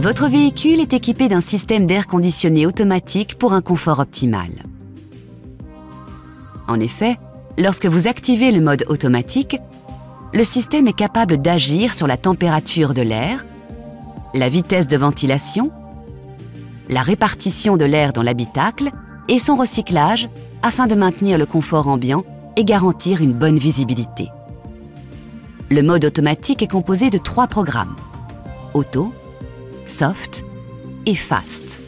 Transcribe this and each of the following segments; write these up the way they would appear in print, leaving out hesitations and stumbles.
Votre véhicule est équipé d'un système d'air conditionné automatique pour un confort optimal. En effet, lorsque vous activez le mode automatique, le système est capable d'agir sur la température de l'air, la vitesse de ventilation, la répartition de l'air dans l'habitacle et son recyclage afin de maintenir le confort ambiant et garantir une bonne visibilité. Le mode automatique est composé de 3 programmes: Auto, Soft et Fast.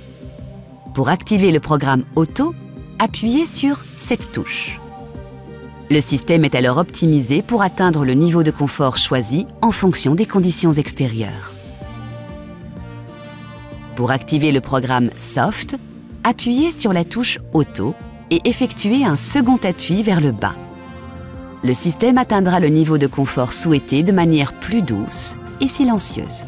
Pour activer le programme Auto, appuyez sur cette touche. Le système est alors optimisé pour atteindre le niveau de confort choisi en fonction des conditions extérieures. Pour activer le programme Soft, appuyez sur la touche Auto et effectuez un second appui vers le bas. Le système atteindra le niveau de confort souhaité de manière plus douce et silencieuse.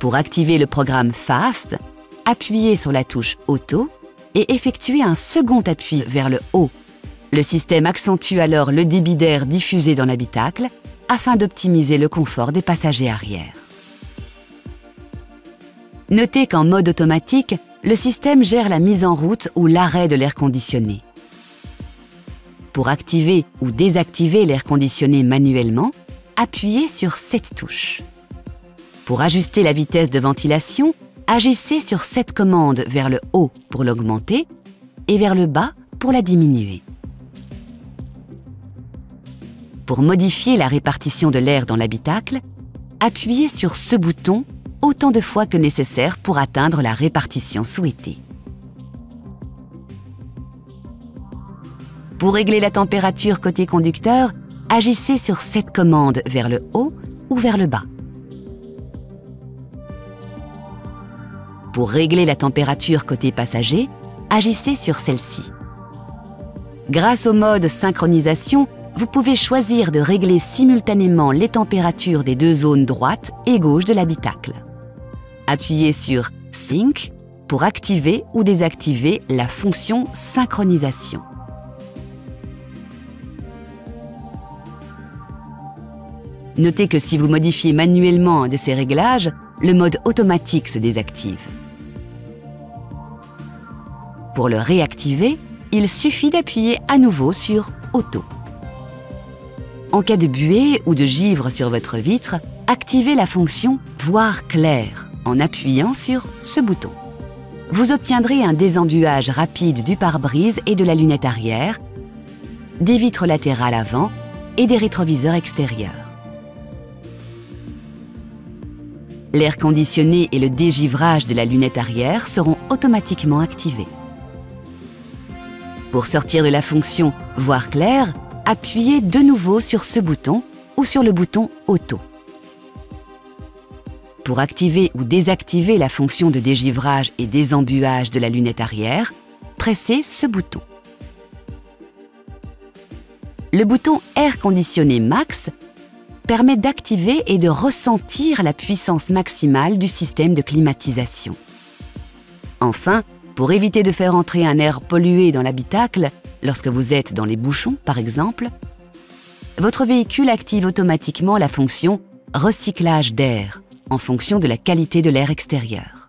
Pour activer le programme Fast, appuyez sur la touche Auto et effectuez un second appui vers le haut. Le système accentue alors le débit d'air diffusé dans l'habitacle afin d'optimiser le confort des passagers arrière. Notez qu'en mode automatique, le système gère la mise en route ou l'arrêt de l'air conditionné. Pour activer ou désactiver l'air conditionné manuellement, appuyez sur cette touche. Pour ajuster la vitesse de ventilation, agissez sur cette commande vers le haut pour l'augmenter et vers le bas pour la diminuer. Pour modifier la répartition de l'air dans l'habitacle, appuyez sur ce bouton autant de fois que nécessaire pour atteindre la répartition souhaitée. Pour régler la température côté conducteur, agissez sur cette commande vers le haut ou vers le bas. Pour régler la température côté passager, agissez sur celle-ci. Grâce au mode synchronisation, vous pouvez choisir de régler simultanément les températures des 2 zones droite et gauche de l'habitacle. Appuyez sur Sync pour activer ou désactiver la fonction synchronisation. Notez que si vous modifiez manuellement un de ces réglages, le mode automatique se désactive. Pour le réactiver, il suffit d'appuyer à nouveau sur Auto. En cas de buée ou de givre sur votre vitre, activez la fonction « Voir clair » en appuyant sur ce bouton. Vous obtiendrez un désembuage rapide du pare-brise et de la lunette arrière, des vitres latérales avant et des rétroviseurs extérieurs. L'air conditionné et le dégivrage de la lunette arrière seront automatiquement activés. Pour sortir de la fonction « Voir clair », appuyez de nouveau sur ce bouton ou sur le bouton Auto. Pour activer ou désactiver la fonction de dégivrage et désembuage de la lunette arrière, pressez ce bouton. Le bouton Air conditionné Max permet d'activer et de ressentir la puissance maximale du système de climatisation. Enfin, pour éviter de faire entrer un air pollué dans l'habitacle, lorsque vous êtes dans les bouchons par exemple, votre véhicule active automatiquement la fonction « Recyclage d'air » en fonction de la qualité de l'air extérieur.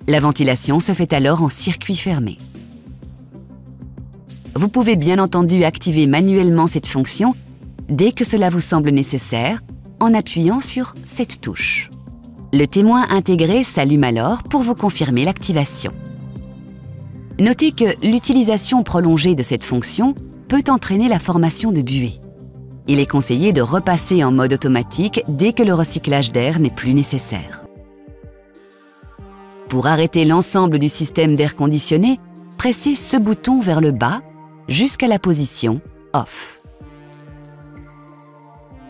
La ventilation se fait alors en circuit fermé. Vous pouvez bien entendu activer manuellement cette fonction dès que cela vous semble nécessaire en appuyant sur cette touche. Le témoin intégré s'allume alors pour vous confirmer l'activation. Notez que l'utilisation prolongée de cette fonction peut entraîner la formation de buées. Il est conseillé de repasser en mode automatique dès que le recyclage d'air n'est plus nécessaire. Pour arrêter l'ensemble du système d'air conditionné, pressez ce bouton vers le bas jusqu'à la position Off.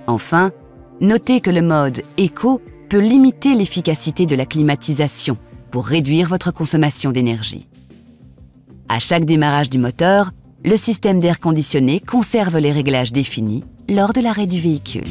Enfin, notez que le mode Eco peut limiter l'efficacité de la climatisation pour réduire votre consommation d'énergie. À chaque démarrage du moteur, le système d'air conditionné conserve les réglages définis lors de l'arrêt du véhicule.